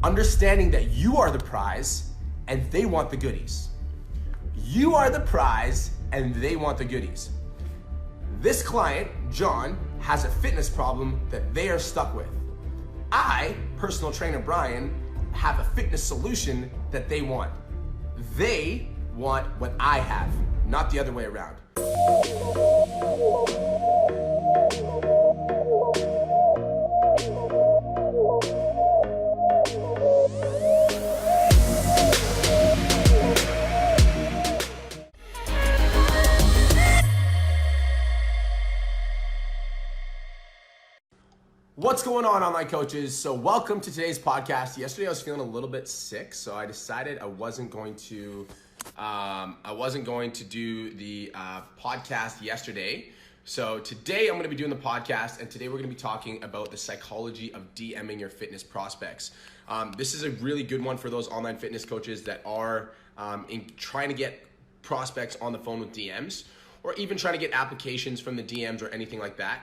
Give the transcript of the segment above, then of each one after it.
Understanding that you are the prize and they want the goodies. You are the prize and they want the goodies. This client, John, has a fitness problem that they are stuck with. I, personal trainer Brian, have a fitness solution that they want. They want what I have, not the other way around. What's going on, online coaches? So welcome to today's podcast. Yesterday I was feeling a little bit sick, so I decided I wasn't going to do the podcast yesterday. So today I'm going to be doing the podcast, and today we're going to be talking about the psychology of DMing your fitness prospects. This is a really good one for those online fitness coaches that are trying to get prospects on the phone with DMs, or even trying to get applications from the DMs or anything like that.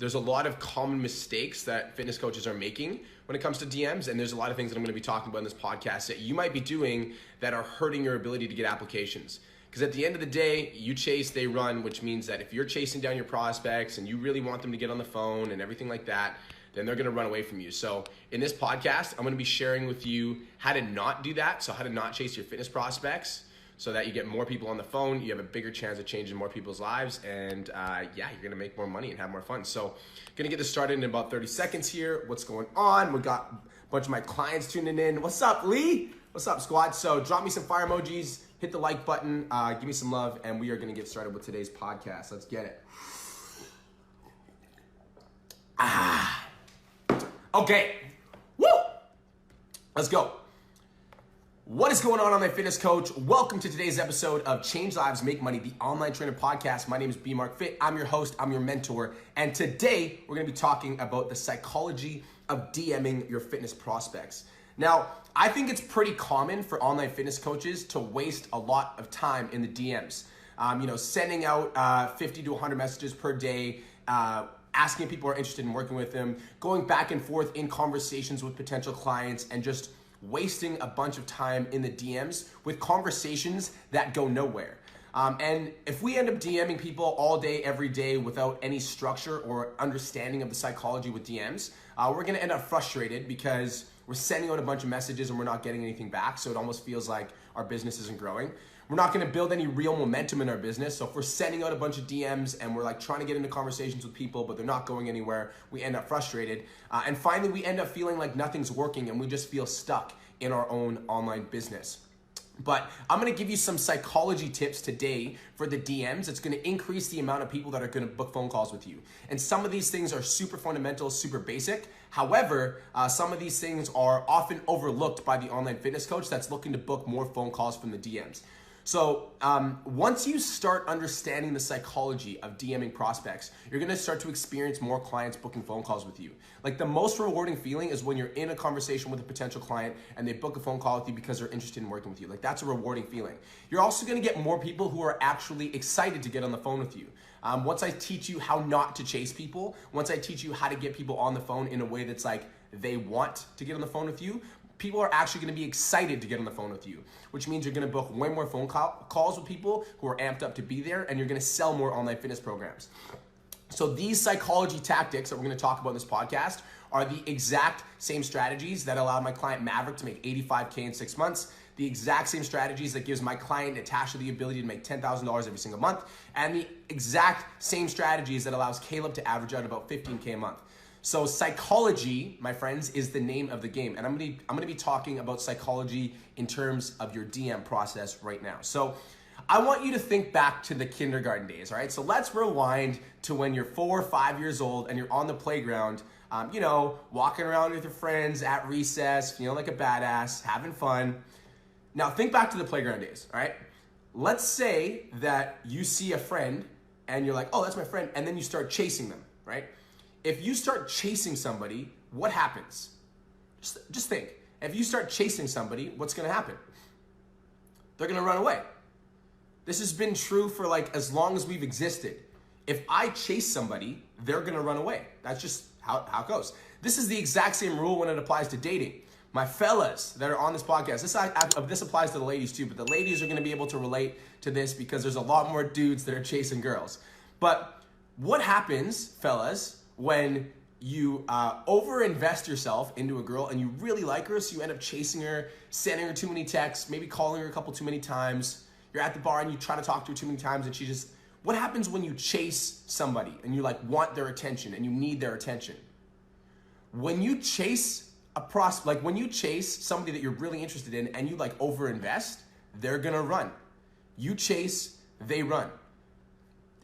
There's a lot of common mistakes that fitness coaches are making when it comes to DMs, and there's a lot of things that I'm going to be talking about in this podcast that you might be doing that are hurting your ability to get applications. Because at the end of the day, you chase, they run, which means that if you're chasing down your prospects and you really want them to get on the phone and everything like that, then they're going to run away from you. So in this podcast, I'm going to be sharing with you how to not do that, so how to not chase your fitness prospects, so that you get more people on the phone, you have a bigger chance of changing more people's lives, and you're gonna make more money and have more fun. So gonna get this started in about 30 seconds here. What's going on? We got a bunch of my clients tuning in. What's up, Lee? What's up, squad? So drop me some fire emojis, hit the like button, give me some love, and we are gonna get started with today's podcast. Let's get it. Okay, woo! Let's go. What is going on, online fitness coach? Welcome to today's episode of Change Lives, Make Money, the online trainer podcast. My name is B Mark Fit. I'm your host, I'm your mentor. And today we're gonna be talking about the psychology of DMing your fitness prospects. Now, I think it's pretty common for online fitness coaches to waste a lot of time in the DMs. Sending out 50 to 100 messages per day, asking if people are interested in working with them, going back and forth in conversations with potential clients, and just wasting a bunch of time in the DMs with conversations that go nowhere. And if we end up DMing people all day, every day without any structure or understanding of the psychology with DMs, we're gonna end up frustrated because we're sending out a bunch of messages and we're not getting anything back. So it almost feels like our business isn't growing. We're not gonna build any real momentum in our business. So if we're sending out a bunch of DMs and we're like trying to get into conversations with people, but they're not going anywhere, we end up frustrated. And finally, we end up feeling like nothing's working and we just feel stuck in our own online business. But I'm gonna give you some psychology tips today for the DMs. It's gonna increase the amount of people that are gonna book phone calls with you. And some of these things are super fundamental, super basic. However, some of these things are often overlooked by the online fitness coach that's looking to book more phone calls from the DMs. So once you start understanding the psychology of DMing prospects, you're gonna start to experience more clients booking phone calls with you. Like, the most rewarding feeling is when you're in a conversation with a potential client and they book a phone call with you because they're interested in working with you. Like, that's a rewarding feeling. You're also gonna get more people who are actually excited to get on the phone with you. Once I teach you how not to chase people, once I teach you how to get people on the phone in a way that's like they want to get on the phone with you, people are actually going to be excited to get on the phone with you, which means you're going to book way more phone calls with people who are amped up to be there, and you're going to sell more online fitness programs. So these psychology tactics that we're going to talk about in this podcast are the exact same strategies that allowed my client Maverick to make $85K in 6 months, the exact same strategies that gives my client Natasha the ability to make $10,000 every single month, and the exact same strategies that allows Caleb to average out about $15K a month. So psychology, my friends, is the name of the game. And I'm gonna be talking about psychology in terms of your DM process right now. So I want you to think back to the kindergarten days, all right? So let's rewind to when you're 4 or 5 years old and you're on the playground, walking around with your friends at recess, feeling like a badass, having fun. Now think back to the playground days, all right? Let's say that you see a friend and you're like, oh, that's my friend, and then you start chasing them, right? If you start chasing somebody, what happens? Just think. If you start chasing somebody, what's gonna happen? They're gonna run away. This has been true for like as long as we've existed. If I chase somebody, they're gonna run away. That's just how it goes. This is the exact same rule when it applies to dating. My fellas that are on this podcast, this applies to the ladies too, but the ladies are gonna be able to relate to this because there's a lot more dudes that are chasing girls. But what happens, fellas, when you overinvest yourself into a girl and you really like her, so you end up chasing her, sending her too many texts, maybe calling her a couple too many times. You're at the bar and you try to talk to her too many times and she just, what happens when you chase somebody and you like want their attention and you need their attention? When you chase when you chase somebody that you're really interested in and you like overinvest, they're gonna run. You chase, they run.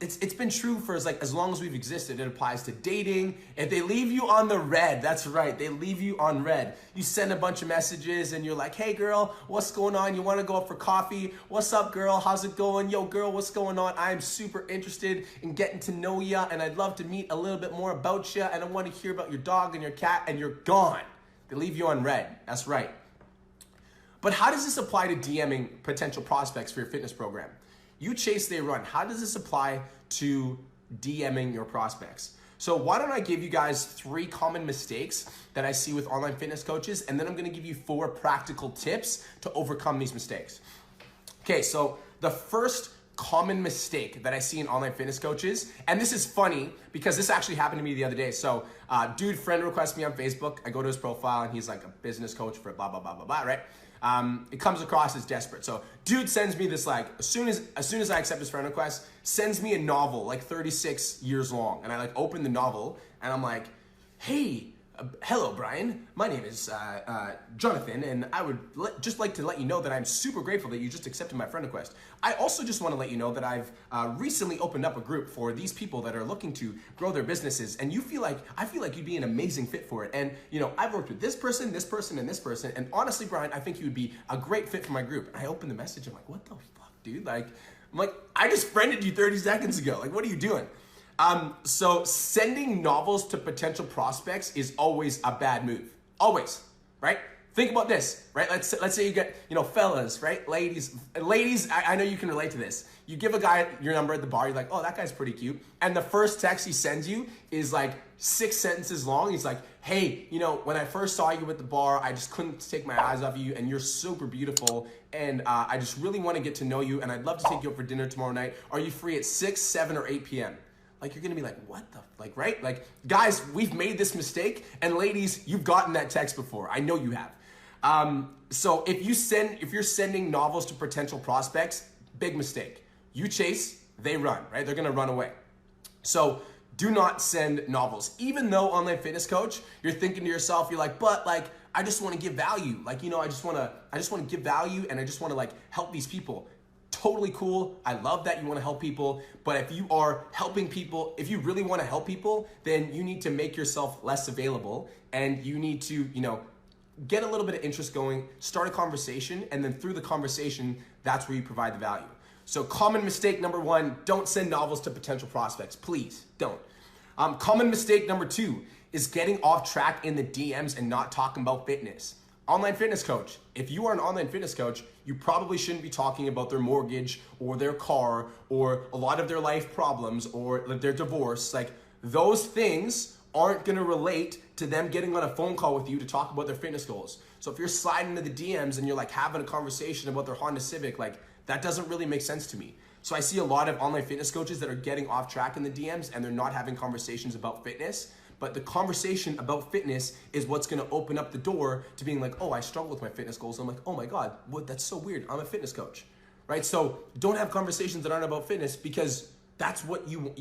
It's been true for as long as we've existed. It applies to dating. If they leave you on the red, that's right, they leave you on red. You send a bunch of messages and you're like, hey girl, what's going on? You wanna go out for coffee? What's up girl, how's it going? Yo girl, what's going on? I'm super interested in getting to know ya and I'd love to meet a little bit more about ya and I wanna hear about your dog and your cat, and you're gone. They leave you on red, that's right. But how does this apply to DMing potential prospects for your fitness program? You chase, they run. How does this apply to DMing your prospects? So why don't I give you guys 3 common mistakes that I see with online fitness coaches, and then I'm gonna give you 4 practical tips to overcome these mistakes. Okay, so the first common mistake that I see in online fitness coaches, and this is funny because this actually happened to me the other day. So dude friend requests me on Facebook. I go to his profile and he's like a business coach for blah, blah, blah, blah, blah, right? It comes across as desperate. So dude sends me this as soon as I accept his friend request, sends me a novel like 36 years long. And I like open the novel and I'm like, hey, hello Brian, my name is Jonathan, and I would just like to let you know that I'm super grateful that you just accepted my friend request. I also just want to let you know that I've recently opened up a group for these people that are looking to grow their businesses, and I feel like you'd be an amazing fit for it. And I've worked with this person, and this person, and honestly, Brian, I think you would be a great fit for my group. And I open the message, I'm like, what the fuck, dude? I'm like, I just friended you 30 seconds ago. Like, what are you doing? So sending novels to potential prospects is always a bad move. Always, right? Think about this, right? Let's say you get, fellas, right? Ladies, I know you can relate to this. You give a guy your number at the bar, you're like, oh, that guy's pretty cute. And the first text he sends you is like 6 sentences long. He's like, hey, when I first saw you at the bar, I just couldn't take my eyes off you, and you're super beautiful. And I just really want to get to know you, and I'd love to take you out for dinner tomorrow night. Are you free at 6, 7, or 8 p.m.? Like, you're gonna be like, what the, right? Like, guys, we've made this mistake, and ladies, you've gotten that text before. I know you have. So if you're sending novels to potential prospects, big mistake. You chase, they run, right? They're gonna run away. So do not send novels. Even though online fitness coach, you're thinking to yourself, you're like, but I just wanna give value. I just wanna give value, and I just wanna help these people. Totally cool. I love that you want to help people, but if you are helping people, if you really want to help people, then you need to make yourself less available, and you need to, get a little bit of interest going, start a conversation, and then through the conversation, that's where you provide the value. So common mistake number 1, don't send novels to potential prospects. Please don't. Common mistake number 2 is getting off track in the DMs and not talking about fitness. Online fitness coach. If you are an online fitness coach, you probably shouldn't be talking about their mortgage or their car or a lot of their life problems or their divorce. Those things aren't gonna relate to them getting on a phone call with you to talk about their fitness goals. So if you're sliding into the DMs and you're having a conversation about their Honda Civic, that doesn't really make sense to me. So I see a lot of online fitness coaches that are getting off track in the DMs and they're not having conversations about fitness. But the conversation about fitness is what's gonna open up the door to being like, oh, I struggle with my fitness goals. I'm like, oh my God, that's so weird. I'm a fitness coach, right? So don't have conversations that aren't about fitness, because that's what you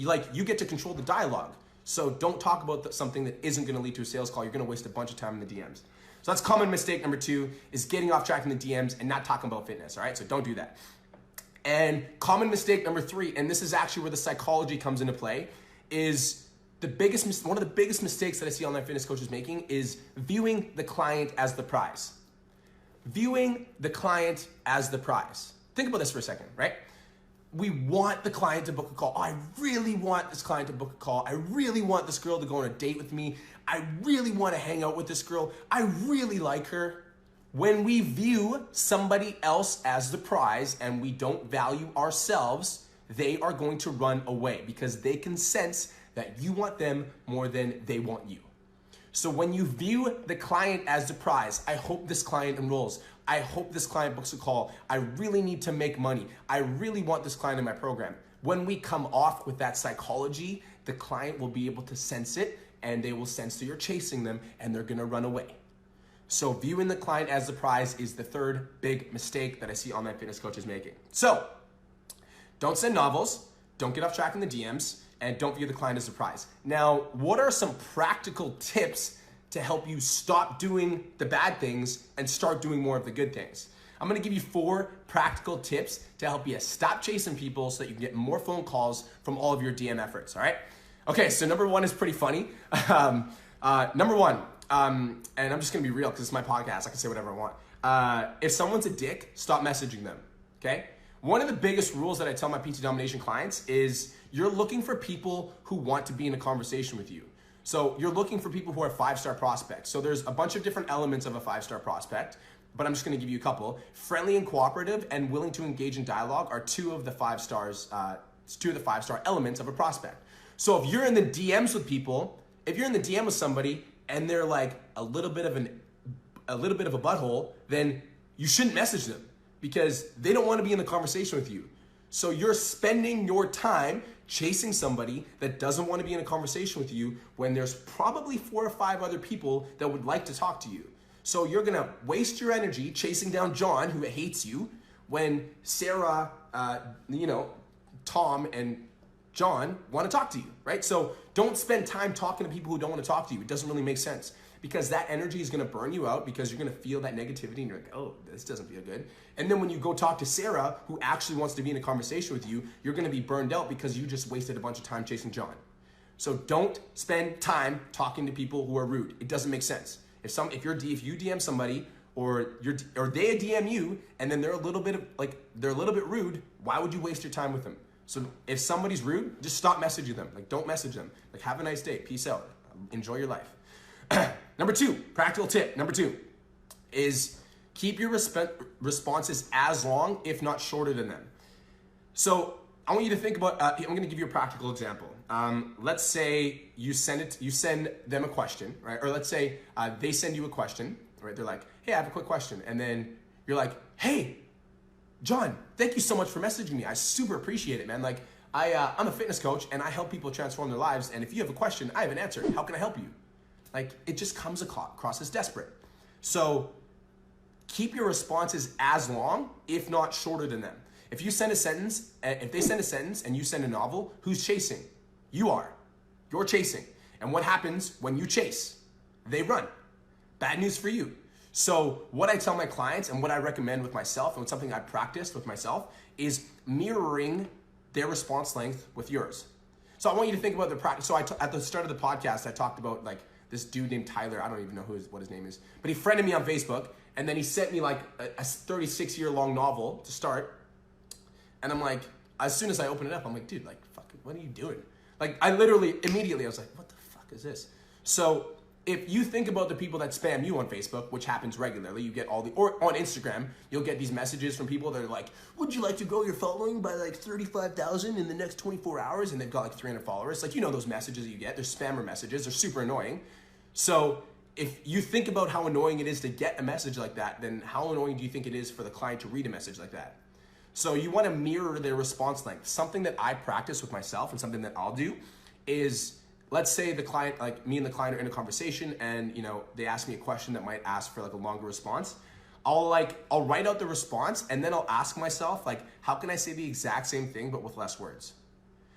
get to control the dialogue. So don't talk about something that isn't gonna lead to a sales call. You're gonna waste a bunch of time in the DMs. So that's common mistake number 2, is getting off track in the DMs and not talking about fitness, all right? So don't do that. And common mistake number 3, and this is actually where the psychology comes into play, is one of the biggest mistakes that I see online fitness coaches making is viewing the client as the prize. Viewing the client as the prize. Think about this for a second, right? We want the client to book a call. Oh, I really want this client to book a call. I really want this girl to go on a date with me. I really want to hang out with this girl. I really like her. When we view somebody else as the prize and we don't value ourselves, they are going to run away because they can sense that you want them more than they want you. So when you view the client as the prize, I hope this client enrolls. I hope this client books a call. I really need to make money. I really want this client in my program. When we come off with that psychology, the client will be able to sense it, and they will sense that you're chasing them, and they're gonna run away. So viewing the client as the prize is the third big mistake that I see online fitness coaches making. So don't send novels, don't get off track in the DMs, and don't view the client as a prize. Now, what are some practical tips to help you stop doing the bad things and start doing more of the good things? I'm gonna give you 4 practical tips to help you stop chasing people so that you can get more phone calls from all of your DM efforts, all right? Okay, so number 1 is pretty funny. Number 1, and I'm just gonna be real because it's my podcast, I can say whatever I want. If someone's a dick, stop messaging them, okay? One of the biggest rules that I tell my PT Domination clients is you're looking for people who want to be in a conversation with you. So you're looking for people who are 5-star prospects. So there's a bunch of different elements of a 5-star prospect, but I'm just gonna give you a couple. Friendly and cooperative and willing to engage in dialogue are 2 of the 5 stars, 2 of the 5-star elements of a prospect. So if you're in the DMs with people, if you're in the DM with somebody and they're like a little bit of a butthole, then you shouldn't message them because they don't want to be in the conversation with you. So you're spending your time chasing somebody that doesn't want to be in a conversation with you when there's probably 4 or 5 other people that would like to talk to you. So you're gonna waste your energy chasing down John, who hates you, when Sarah, Tom, and John want to talk to you, right? So don't spend time talking to people who don't want to talk to you. It doesn't really make sense because that energy is going to burn you out because you're going to feel that negativity and you're like, oh, this doesn't feel good. And then when you go talk to Sarah, who actually wants to be in a conversation with you, you're going to be burned out because you just wasted a bunch of time chasing John. So don't spend time talking to people who are rude. It doesn't make sense. If you DM somebody or they DM you and then they're a little bit rude, why would you waste your time with them? So if somebody's rude, just stop messaging them. Like, don't message them. Like, have a nice day. Peace out. Enjoy your life. Number 2, practical tip. Number 2 is keep your responses as long, if not shorter than them. So I want you to think about, I'm going to give you a practical example. Let's say you send them a question, right? Or let's say they send you a question, right? They're like, hey, I have a quick question. And then you're like, hey, John, thank you so much for messaging me. I super appreciate it, man. Like, I'm a fitness coach and I help people transform their lives. And if you have a question, I have an answer. How can I help you? Like, it just comes across as desperate. So keep your responses as long, if not shorter than them. If they send a sentence and you send a novel, who's chasing? You are. You're chasing. And what happens when you chase? They run. Bad news for you. So what I tell my clients and what I recommend with myself and something I practiced with myself is mirroring their response length with yours. So I want you to think about the practice. So at the start of the podcast, I talked about like this dude named Tyler. I don't even know what his name is, but he friended me on Facebook and then he sent me like a 36-year-long novel to start. And I'm like, as soon as I open it up, I'm like, dude, like, fuck, what are you doing? Like, I literally, immediately, I was like, what the fuck is this? So if you think about the people that spam you on Facebook, which happens regularly, you get or on Instagram, you'll get these messages from people that are like, would you like to grow your following by like 35,000 in the next 24 hours? And they've got like 300 followers. Like, you know those messages that you get, they're spammer messages, they're super annoying. So if you think about how annoying it is to get a message like that, then how annoying do you think it is for the client to read a message like that? So you want to mirror their response length. Something that I practice with myself and something that I'll do is, let's say the client, like me and the client are in a conversation and, you know, they ask me a question that might ask for like a longer response. I'll write out the response and then I'll ask myself, like, how can I say the exact same thing but with less words?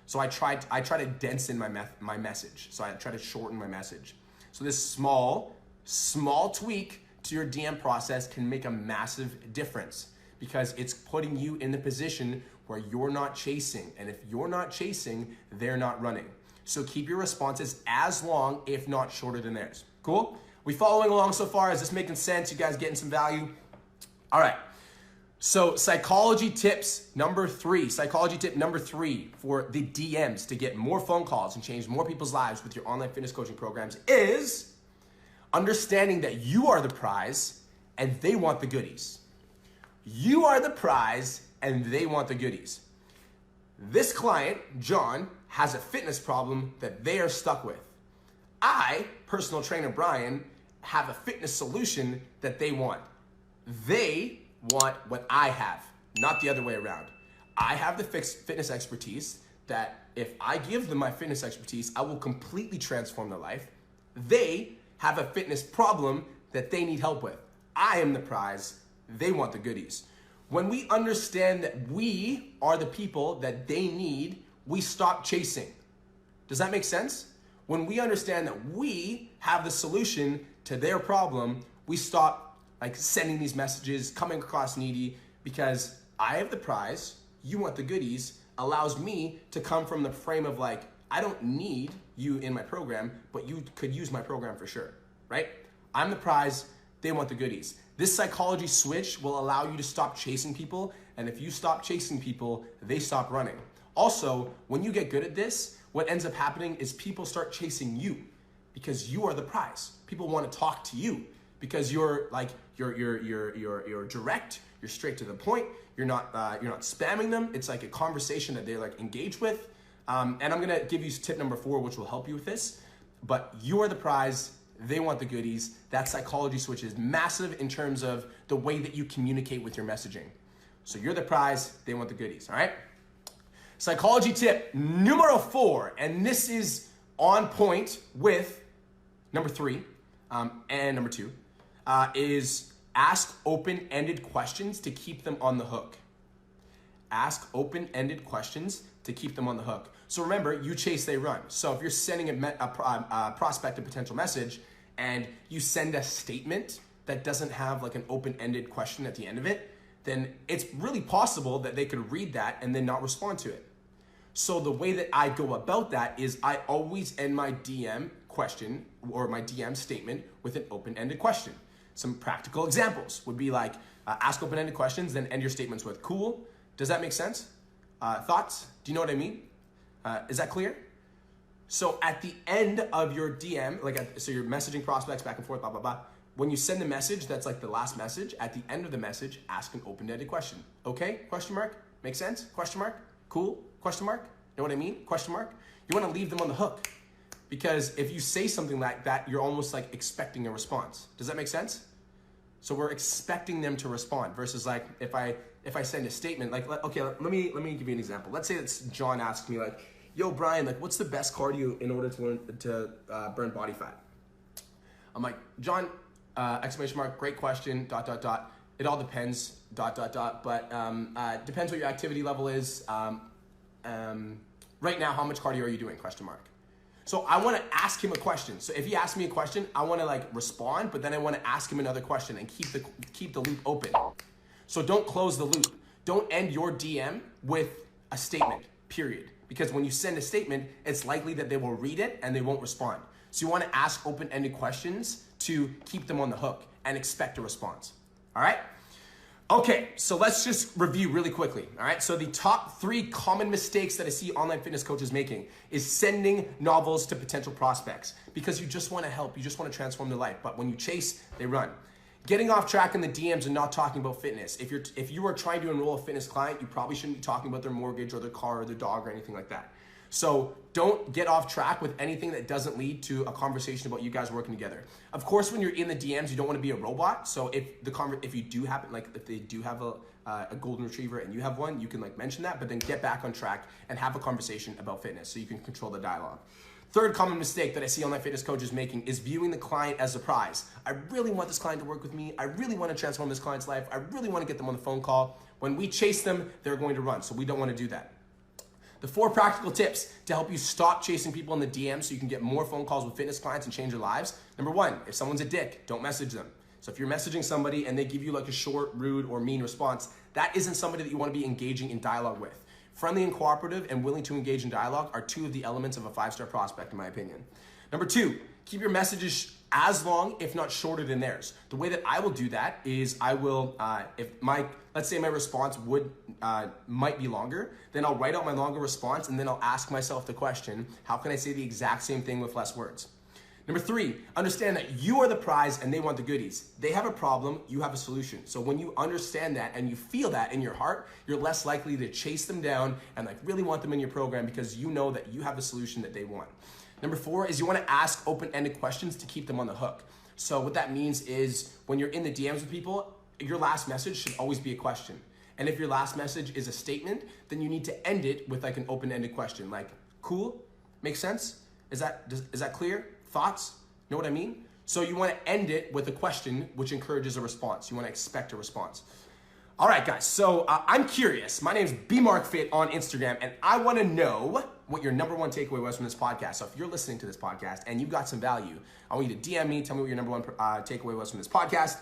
So I try to dense in my message. So I try to shorten my message. So this small tweak to your DM process can make a massive difference because it's putting you in the position where you're not chasing. And if you're not chasing, they're not running. So keep your responses as long, if not shorter than theirs. Cool? We following along so far? Is this making sense? You guys getting some value? All right. So psychology tip number 3 for the DMs to get more phone calls and change more people's lives with your online fitness coaching programs is understanding that you are the prize and they want the goodies. You are the prize and they want the goodies. This client, John, has a fitness problem that they are stuck with. I, personal trainer Brian, have a fitness solution that they want. They want what I have, not the other way around. I have the fitness expertise that if I give them my fitness expertise, I will completely transform their life. They have a fitness problem that they need help with. I am the prize. They want the goodies. When we understand that we are the people that they need, we stop chasing. Does that make sense? When we understand that we have the solution to their problem, we stop sending these messages, coming across needy, because I have the prize, you want the goodies, allows me to come from the frame of I don't need you in my program, but you could use my program for sure, right? I'm the prize, they want the goodies. This psychology switch will allow you to stop chasing people, and if you stop chasing people, they stop running. Also, when you get good at this, what ends up happening is people start chasing you because you are the prize. People want to talk to you because you're direct, you're straight to the point, you're not spamming them. It's like a conversation that they engage with. And I'm gonna give you tip number 4, which will help you with this. But you are the prize, they want the goodies. That psychology switch is massive in terms of the way that you communicate with your messaging. So you're the prize, they want the goodies, all right? Psychology tip numero 4, and this is on point with number 3 and number 2, is ask open-ended questions to keep them on the hook. Ask open-ended questions to keep them on the hook. So remember, you chase, they run. So if you're sending a prospect a potential message and you send a statement that doesn't have an open-ended question at the end of it, then it's really possible that they could read that and then not respond to it. So the way that I go about that is I always end my DM question or my DM statement with an open-ended question. Some practical examples would be ask open-ended questions, then end your statements with cool. Does that make sense? Thoughts? Do you know what I mean? Is that clear? So at the end of your DM, so you're messaging prospects back and forth, blah, blah, blah. When you send a message that's the last message, at the end of the message, ask an open-ended question. Okay? Question mark? Make sense? Question mark? Cool? Question mark? Know what I mean? Question mark? You want to leave them on the hook. Because if you say something like that, you're almost expecting a response. Does that make sense? So we're expecting them to respond versus if I send a statement, okay, let me give you an example. Let's say it's John asks me yo, Brian, what's the best cardio in order to burn body fat? I'm like, John, exclamation mark, great question, ... It all depends, ... But depends what your activity level is. Right now, how much cardio are you doing, question mark? So I want to ask him a question. So if he asks me a question, I want to respond, but then I want to ask him another question and keep the loop open. So don't close the loop. Don't end your DM with a statement, period. Because when you send a statement, it's likely that they will read it and they won't respond. So you want to ask open-ended questions to keep them on the hook and expect a response. All right? Okay, so let's just review really quickly, all right? So the top 3 common mistakes that I see online fitness coaches making is sending novels to potential prospects because you just want to help, you just want to transform their life, but when you chase, they run. Getting off track in the DMs and not talking about fitness. If you are trying to enroll a fitness client, you probably shouldn't be talking about their mortgage or their car or their dog or anything like that. So don't get off track with anything that doesn't lead to a conversation about you guys working together. Of course, when you're in the DMs, you don't want to be a robot. So if you do happen, if they do have a golden retriever and you have one, you can mention that, but then get back on track and have a conversation about fitness so you can control the dialogue. Third common mistake that I see online fitness coaches making is viewing the client as a prize. I really want this client to work with me. I really want to transform this client's life. I really want to get them on the phone call. When we chase them, they're going to run. So we don't want to do that. The 4 practical tips to help you stop chasing people in the DM so you can get more phone calls with fitness clients and change their lives. Number 1, if someone's a dick, don't message them. So if you're messaging somebody and they give you a short, rude, or mean response, that isn't somebody that you want to be engaging in dialogue with. Friendly and cooperative and willing to engage in dialogue are 2 of the elements of a 5-star prospect, in my opinion. Number 2, keep your messages as long, if not shorter than theirs. The way that I will do that is I will, let's say my response might be longer, then I'll write out my longer response and then I'll ask myself the question, how can I say the exact same thing with less words? Number 3, understand that you are the prize and they want the goodies. They have a problem, you have a solution. So when you understand that and you feel that in your heart, you're less likely to chase them down and really want them in your program because you know that you have the solution that they want. Number 4 is you want to ask open-ended questions to keep them on the hook. So what that means is when you're in the DMs with people, your last message should always be a question. And if your last message is a statement, then you need to end it with like an open-ended question, like, cool? Makes sense? Is that clear? Thoughts? Know what I mean? So you want to end it with a question, which encourages a response. You want to expect a response. All right, guys, so I'm curious. My name's BMarkFit on Instagram, and I want to know what your number 1 takeaway was from this podcast. So if you're listening to this podcast and you got some value, I want you to DM me, tell me what your number 1 takeaway was from this podcast.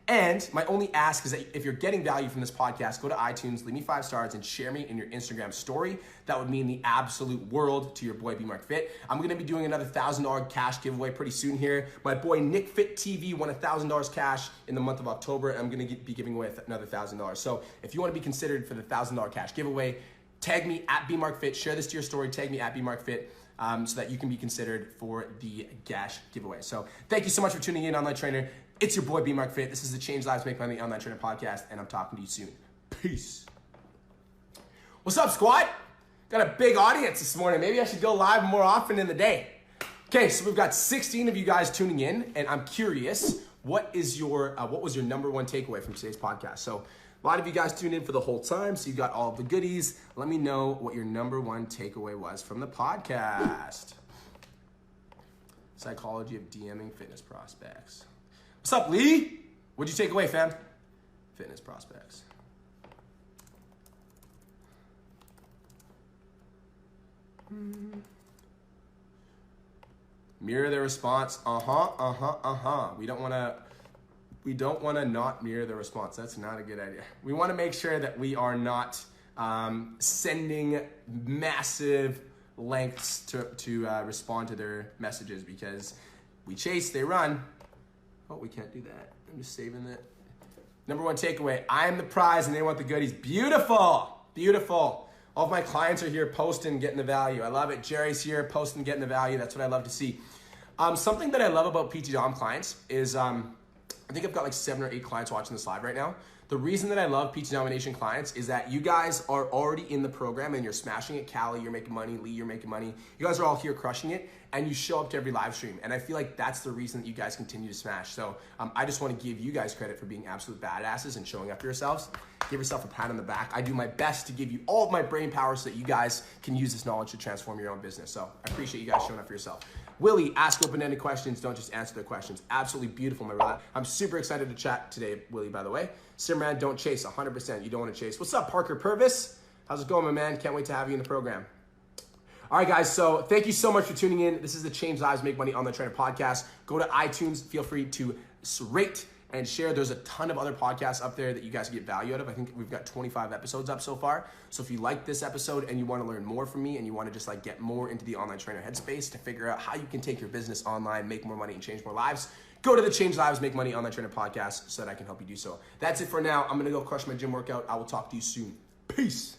And my only ask is that if you're getting value from this podcast, go to iTunes, leave me 5 stars, and share me in your Instagram story. That would mean the absolute world to your boy BMarkFit. I'm gonna be doing another $1,000 cash giveaway pretty soon here. My boy Nick Fit TV won $1,000 cash in the month of October, and I'm gonna be giving away another $1,000. So if you wanna be considered for the $1,000 cash giveaway, tag me at BMarkFit, share this to your story, tag me at BMarkFit. So that you can be considered for the cash giveaway. So thank you so much for tuning in, Online Trainer. It's your boy BMarkFit. This is the Change Lives Make Money Online Trainer podcast, and I'm talking to you soon. Peace. What's up, squad? Got a big audience this morning. Maybe I should go live more often in the day. Okay, so we've got 16 of you guys tuning in, and I'm curious, what was your number 1 takeaway from today's podcast? So a lot of you guys tuned in for the whole time, so you got all of the goodies. Let me know what your number 1 takeaway was from the podcast. Psychology of DMing fitness prospects. What's up, Lee? What'd you take away, fam? Fitness prospects. Mirror their response. We don't want to not mirror the response. That's not a good idea. We want to make sure that we are not sending massive lengths to respond to their messages, because we chase, they run. Oh, we can't do that. I'm just saving that. Number 1 takeaway, I am the prize and they want the goodies. Beautiful, beautiful. All of my clients are here posting, getting the value. I love it. Jerry's here posting, getting the value. That's what I love to see. Something that I love about PT Dom clients is, I think I've got like 7 or 8 clients watching this live right now. The reason that I love PT Domination clients is that you guys are already in the program and you're smashing it. Callie, you're making money. Lee, you're making money. You guys are all here crushing it, and you show up to every live stream. And I feel like that's the reason that you guys continue to smash. So I just want to give you guys credit for being absolute badasses and showing up for yourselves. Give yourself a pat on the back. I do my best to give you all of my brain power so that you guys can use this knowledge to transform your own business. So I appreciate you guys showing up for yourself. Willie, ask open-ended questions. Don't just answer their questions. Absolutely beautiful, my brother. I'm super excited to chat today, Willie, by the way. Simran, don't chase, 100%. You don't want to chase. What's up, Parker Purvis? How's it going, my man? Can't wait to have you in the program. All right, guys, so thank you so much for tuning in. This is the Change Lives Make Money Online Trainer podcast. Go to iTunes. Feel free to rate and share. There's a ton of other podcasts up there that you guys can get value out of. I think we've got 25 episodes up so far. So if you like this episode and you want to learn more from me and you want to just like get more into the online trainer headspace to figure out how you can take your business online, make more money, and change more lives, go to the Change Lives Make Money Online Trainer podcast so that I can help you do so. That's it for now. I'm going to go crush my gym workout. I will talk to you soon. Peace.